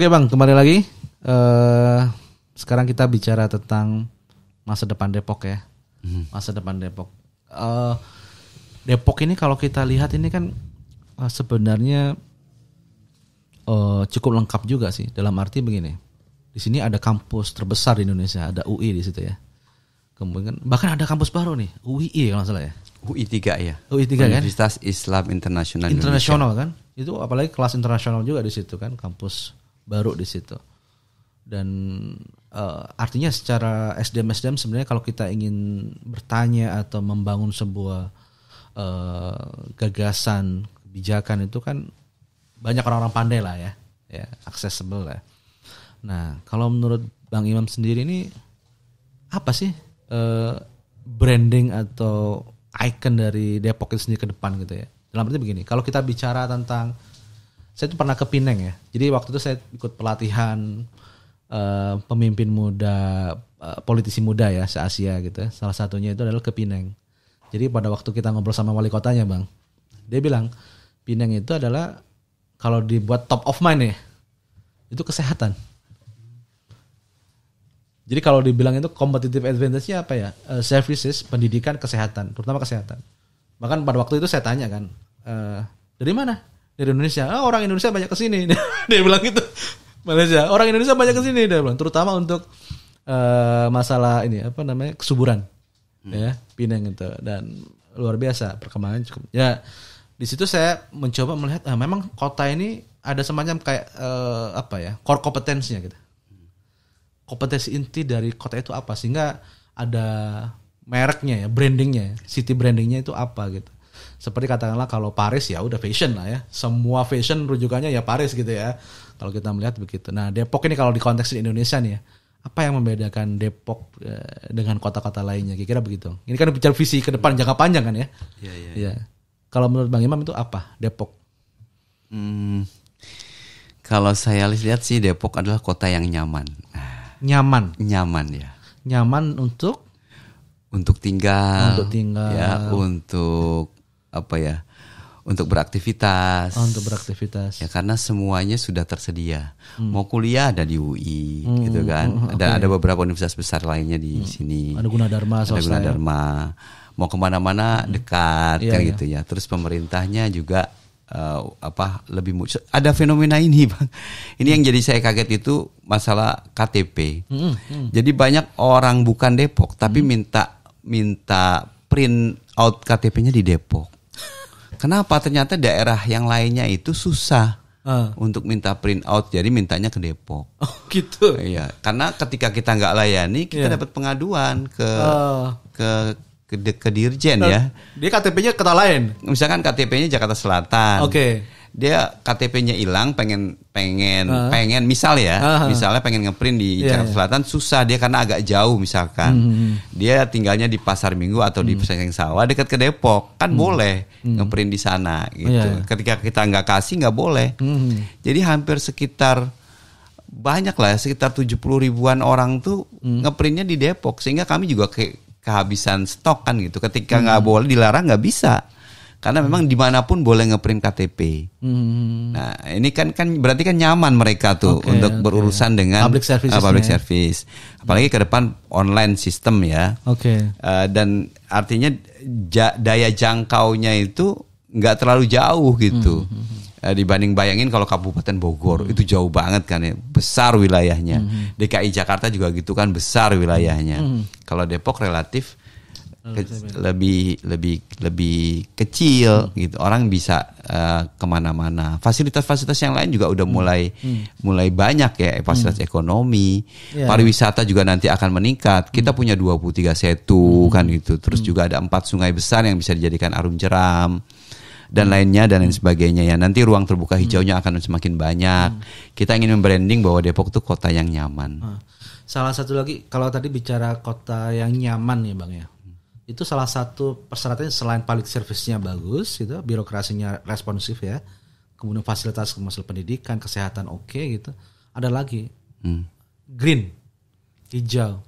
Oke Bang, kembali lagi. Sekarang kita bicara tentang masa depan Depok ya. Masa depan Depok. Depok ini kalau kita lihat ini kan sebenarnya cukup lengkap juga sih. Dalam arti begini, di sini ada kampus terbesar di Indonesia, ada UI di situ ya. Kemudian bahkan ada kampus baru nih, UII kalau nggak salah ya. UI 3 ya. UI 3 kan? Universitas Islam Internasional Internasional kan? Itu apalagi kelas internasional juga di situ kan, kampus baru di situ. Dan artinya secara SDM sebenarnya kalau kita ingin bertanya atau membangun sebuah gagasan kebijakan itu kan banyak orang-orang pandai lah ya, accessible lah. Nah, kalau menurut Bang Imam sendiri ini apa sih branding atau icon dari Depok itu sendiri ke depan gitu ya? Dalam arti begini, kalau kita bicara tentang, saya tuh pernah ke Pineng ya. Jadi waktu itu saya ikut pelatihan pemimpin muda, politisi muda ya se-Asia gitu ya. Salah satunya itu adalah ke Pineng. Jadi pada waktu kita ngobrol sama wali kotanya Bang, dia bilang Pineng itu adalah kalau dibuat top of mind ya, itu kesehatan. Jadi kalau dibilang itu competitive advantage-nya apa ya? Services, pendidikan, kesehatan, terutama kesehatan. Bahkan pada waktu itu saya tanya kan, dari mana? Dari Indonesia. Orang Indonesia banyak kesini. Dia bilang gitu. Malaysia. Orang Indonesia banyak kesini dia bilang. Terutama untuk masalah ini apa namanya kesuburan, ya Pineng itu. Dan luar biasa perkembangan cukup. Ya di situ saya mencoba melihat, memang kota ini ada semacam kayak apa ya, core kompetensinya gitu. Kompetensi inti dari kota itu apa, sehingga ada mereknya ya, brandingnya, city brandingnya itu apa gitu. Seperti katakanlah kalau Paris ya udah fashion lah ya, semua fashion rujukannya ya Paris gitu ya. Kalau kita melihat begitu. Nah Depok ini kalau di konteks di Indonesia nih ya, apa yang membedakan Depok dengan kota-kota lainnya? Kira-kira begitu. Ini kan bicara visi ke depan jangka panjang kan ya. Iya. Kalau menurut Bang Imam itu apa Depok? Kalau saya lihat sih Depok adalah kota yang nyaman. Nyaman Ya. Nyaman untuk tinggal. Ya, untuk beraktivitas. Untuk beraktivitas. Ya, karena semuanya sudah tersedia. Mau kuliah ada di UI, gitu kan. Dan ada beberapa universitas besar lainnya di sini. Ada Gunadarma, Mau kemana-mana dekat, kan gitu ya. Terus pemerintahnya juga lebih ada fenomena ini Bang. Ini yang jadi saya kaget itu masalah KTP. Jadi banyak orang bukan Depok tapi minta print out KTP-nya di Depok. Kenapa? Ternyata daerah yang lainnya itu susah untuk minta print out, jadi mintanya ke Depok. Oh gitu. Iya, karena ketika kita nggak layani kita dapat pengaduan ke Dirjen ya. Dia KTP-nya kota lain. Misalkan KTP-nya Jakarta Selatan. Oke. Dia KTP-nya hilang, pengen misalnya pengen ngeprint di Jakarta Selatan susah dia karena agak jauh misalkan. Dia tinggalnya di Pasar Minggu atau di Peseng Sawah dekat ke Depok, kan boleh ngeprint di sana gitu. Ketika kita nggak kasih nggak boleh. Jadi hampir sekitar 70 ribuan orang tuh ngeprintnya di Depok, sehingga kami juga kehabisan stok kan gitu. Ketika nggak boleh, dilarang nggak bisa, karena memang dimanapun boleh ngeprint KTP. Nah ini kan berarti kan nyaman mereka tuh untuk berurusan dengan public service. Apalagi ke depan online system ya. Dan artinya daya jangkaunya itu nggak terlalu jauh gitu. Dibanding bayangin kalau Kabupaten Bogor itu jauh banget kan ya, besar wilayahnya. DKI Jakarta juga gitu kan, besar wilayahnya. Kalau Depok relatif lebih kecil gitu, orang bisa kemana-mana. Fasilitas-fasilitas yang lain juga udah mulai banyak ya, fasilitas ekonomi, pariwisata juga nanti akan meningkat. Kita punya 23 setu kan gitu, terus juga ada 4 sungai besar yang bisa dijadikan arum jeram dan lainnya dan lain sebagainya ya. Nanti ruang terbuka hijaunya akan semakin banyak. Kita ingin membranding bahwa Depok itu kota yang nyaman. Salah satu lagi, kalau tadi bicara kota yang nyaman ya Bang ya, itu salah satu persyaratannya selain public service-nya bagus gitu, birokrasinya responsif ya, kemudian fasilitas masalah pendidikan, kesehatan gitu, ada lagi green, hijau.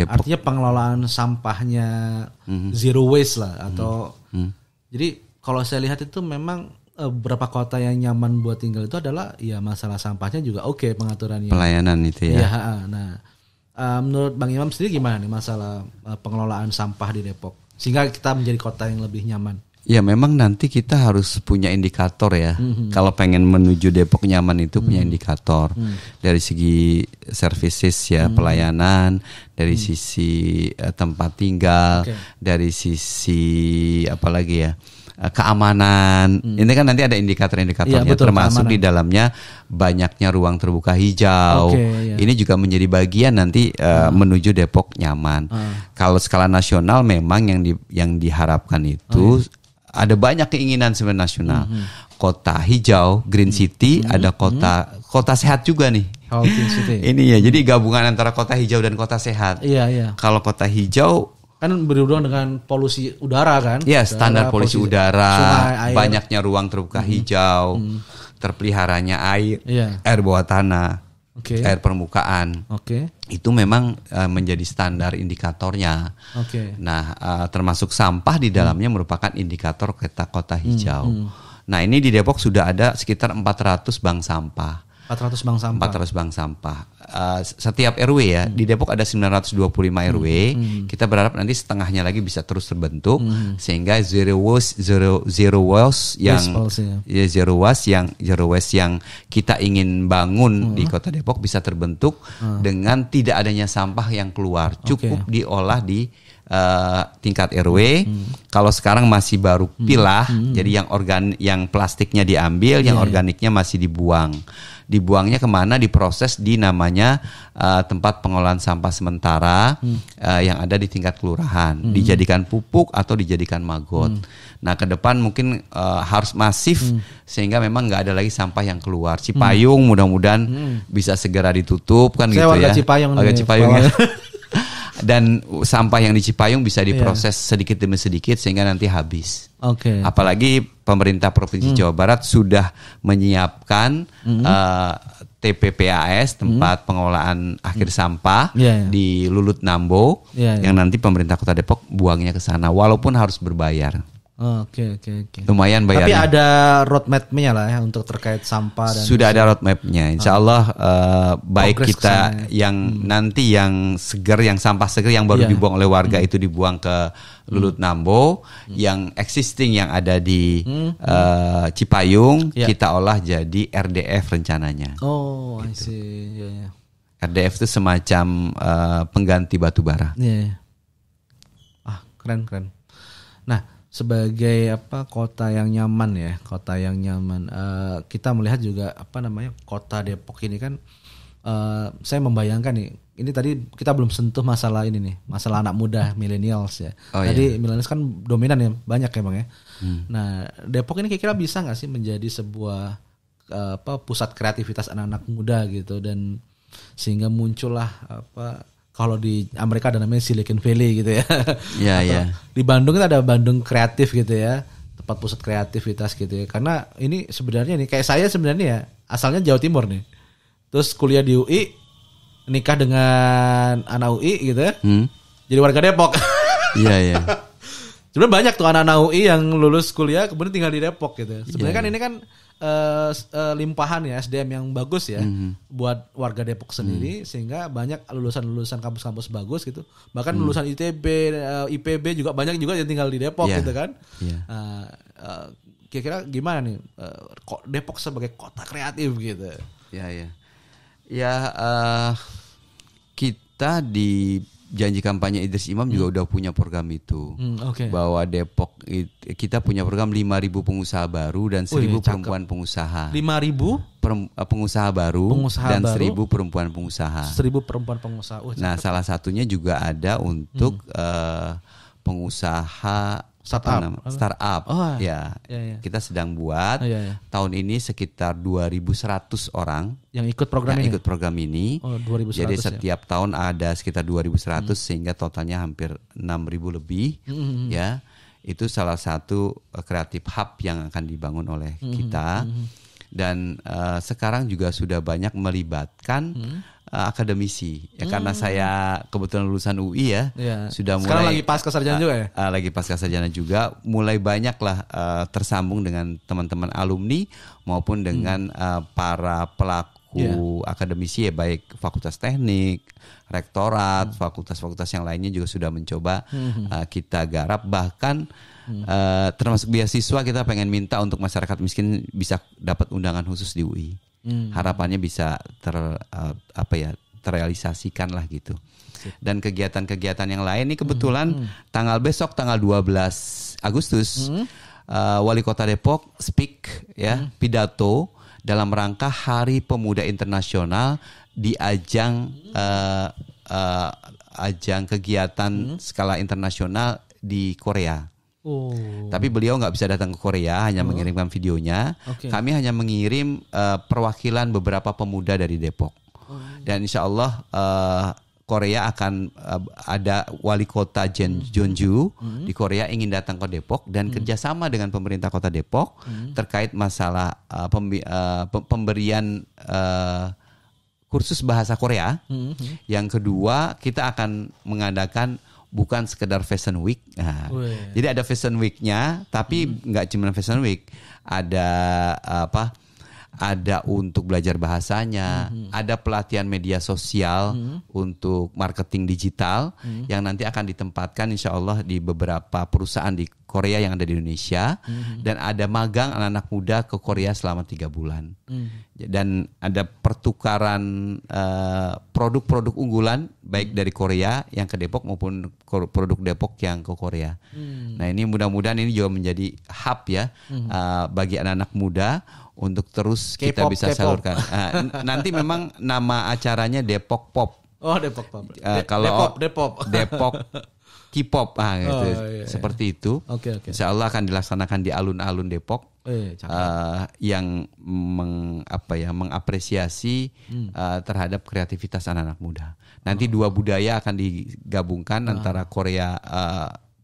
Artinya pengelolaan sampahnya zero waste lah atau jadi kalau saya lihat itu memang beberapa kota yang nyaman buat tinggal itu adalah ya masalah sampahnya juga oke pengaturannya. Pelayanan itu ya. Iya, nah menurut Bang Imam sendiri gimana nih masalah pengelolaan sampah di Depok sehingga kita menjadi kota yang lebih nyaman? Ya memang nanti kita harus punya indikator ya. Kalau pengen menuju Depok nyaman itu punya indikator dari segi services ya, pelayanan, dari sisi tempat tinggal, dari sisi apa lagi ya, keamanan. Ini kan nanti ada indikator-indikatornya, betul, termasuk keamanan. di dalamnya banyaknya ruang terbuka hijau. Ini juga menjadi bagian nanti menuju Depok nyaman. Kalau skala nasional memang yang diharapkan itu ada banyak keinginan sebenarnya nasional. Kota hijau, green city, ada kota sehat juga nih. Healthy city. Ini ya, jadi gabungan antara kota hijau dan kota sehat. Iya. Kalau kota hijau Kan berhubungan dengan polusi udara kan? ya standar polusi udara, sungai, air. banyaknya ruang terbuka hijau, terpeliharanya air, Iya. air bawah tanah, air permukaan. Itu memang menjadi standar indikatornya. Nah, termasuk sampah di dalamnya merupakan indikator kota hijau. Nah, ini di Depok sudah ada sekitar 400 bank sampah. 400 bank sampah. 400 bank sampah. Setiap RW ya, di Depok ada 925 RW. Kita berharap nanti setengahnya lagi bisa terus terbentuk sehingga zero waste yang kita ingin bangun di Kota Depok bisa terbentuk dengan tidak adanya sampah yang keluar. Cukup diolah di tingkat RW. Kalau sekarang masih baru pilah, jadi yang plastiknya diambil, yang organiknya masih dibuang. Dibuangnya kemana? Diproses di namanya tempat pengolahan sampah sementara yang ada di tingkat kelurahan, dijadikan pupuk atau dijadikan magot. Nah, ke depan mungkin harus masif sehingga memang nggak ada lagi sampah yang keluar. Cipayung mudah-mudahan bisa segera ditutup kan. Saya gitu warga ya. Cipayung Warga nih, Cipayung ya. Dan sampah yang di Cipayung bisa diproses sedikit demi sedikit sehingga nanti habis. Apalagi pemerintah Provinsi Jawa Barat sudah menyiapkan TPPAS, tempat pengolahan akhir sampah di Lulut Nambo, yang nanti pemerintah Kota Depok buangnya ke sana walaupun harus berbayar. Lumayan bayarnya. Tapi ada roadmap-nya lah ya untuk terkait sampah dan sudah ada roadmap-nya. Insya Allah baik kita yang nanti yang seger, yang sampah seger yang baru dibuang oleh warga itu dibuang ke Lulut Nambo, yang existing yang ada di Cipayung kita olah jadi RDF rencananya. I see. RDF itu semacam pengganti batu bara. Keren. Nah, sebagai kota yang nyaman ya, kita melihat juga kota Depok ini kan saya membayangkan nih, ini tadi kita belum sentuh masalah ini nih, masalah anak muda millennials ya. Tadi millennials kan dominan ya, banyak ya Bang ya. Nah, Depok ini kira-kira bisa nggak sih menjadi sebuah pusat kreativitas anak-anak muda gitu, dan sehingga muncullah kalau di Amerika ada namanya Silicon Valley gitu ya. Iya. Di Bandung itu ada Bandung Kreatif gitu ya, tempat pusat kreativitas gitu ya. Karena ini sebenarnya nih, kayak saya sebenarnya ya asalnya Jawa Timur nih. Terus kuliah di UI, nikah dengan anak UI gitu ya. Jadi warga Depok. Iya. Sebenarnya banyak tuh anak-anak UI yang lulus kuliah kemudian tinggal di Depok gitu. Sebenarnya kan ini kan limpahan ya SDM yang bagus ya buat warga Depok sendiri, sehingga banyak lulusan kampus-kampus bagus gitu. Bahkan lulusan ITB, IPB juga banyak juga yang tinggal di Depok gitu kan. Kira-kira gimana nih Depok sebagai kota kreatif gitu? Kita di janji kampanye Idris Imam juga udah punya program itu. Bahwa Depok kita punya program 5.000 pengusaha baru dan 1.000 perempuan pengusaha. 5.000 pengusaha baru dan 1.000 perempuan pengusaha. 1.000 perempuan pengusaha. Nah, salah satunya juga ada untuk pengusaha startup. Ya. Kita sedang buat. Tahun ini sekitar 2.100 orang yang ikut program ini. 2.100. Jadi setiap tahun ada sekitar 2.100 sehingga totalnya hampir 6.000 lebih. Ya. Itu salah satu creative hub yang akan dibangun oleh kita. Dan sekarang juga sudah banyak melibatkan akademisi. Ya karena saya kebetulan lulusan UI ya, sudah mulai. Sekarang lagi pasca sarjana juga ya? Lagi pasca sarjana juga, mulai banyaklah tersambung dengan teman-teman alumni maupun dengan para pelaku akademisi ya, baik fakultas teknik, rektorat, fakultas-fakultas yang lainnya juga sudah mencoba kita garap. Bahkan termasuk beasiswa, kita pengen minta untuk masyarakat miskin bisa dapat undangan khusus di UI. Harapannya bisa terrealisasikan lah gitu. Dan kegiatan-kegiatan yang lain ini kebetulan besok tanggal 12 Agustus Wali Kota Depok speak pidato dalam rangka Hari Pemuda Internasional di ajang kegiatan skala internasional di Korea. Tapi beliau nggak bisa datang ke Korea, hanya mengirimkan videonya. Kami hanya mengirim perwakilan beberapa pemuda dari Depok. Dan insya Allah Korea akan ada wali kota Jeonju di Korea ingin datang ke Depok dan kerjasama dengan pemerintah kota Depok terkait masalah pemberian kursus bahasa Korea. Yang kedua, kita akan mengadakan bukan sekedar Fashion Week. Jadi ada Fashion Week-nya, tapi nggak cuma Fashion Week. Ada untuk belajar bahasanya, ada pelatihan media sosial untuk marketing digital yang nanti akan ditempatkan insya Allah di beberapa perusahaan di Korea yang ada di Indonesia, dan ada magang anak-anak muda ke Korea selama 3 bulan. Dan ada pertukaran produk-produk unggulan baik dari Korea yang ke Depok maupun produk Depok yang ke Korea. Nah ini mudah-mudahan ini juga menjadi hub ya bagi anak-anak muda untuk terus kita bisa salurkan. Nanti memang nama acaranya Depok Pop. Depok Pop. Depok K-pop gitu. Iya. Seperti itu. Oke. Insya Allah akan dilaksanakan di alun-alun Depok. Yang mengapresiasi terhadap kreativitas anak-anak muda. Nanti 2 budaya akan digabungkan antara Korea,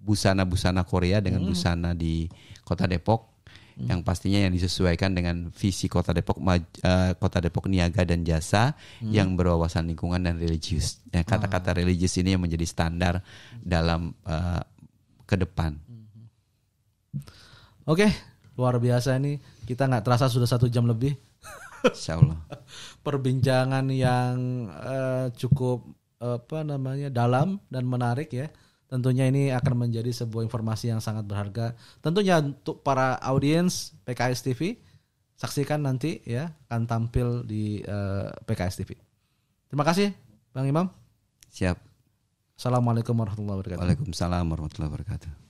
busana-busana Korea dengan busana di Kota Depok. Yang pastinya yang disesuaikan dengan visi Kota Depok, Kota Depok Niaga dan Jasa yang berwawasan lingkungan dan religius. Kata-kata religius ini yang menjadi standar dalam ke depan. Oke, luar biasa ini. Kita nggak terasa sudah 1 jam lebih. Insya Allah. Perbincangan yang cukup dalam dan menarik ya. Tentunya ini akan menjadi sebuah informasi yang sangat berharga. Tentunya untuk para audiens PKS TV, saksikan nanti ya, akan tampil di PKS TV. Terima kasih Bang Imam. Siap. Assalamualaikum warahmatullahi wabarakatuh. Waalaikumsalam warahmatullahi wabarakatuh.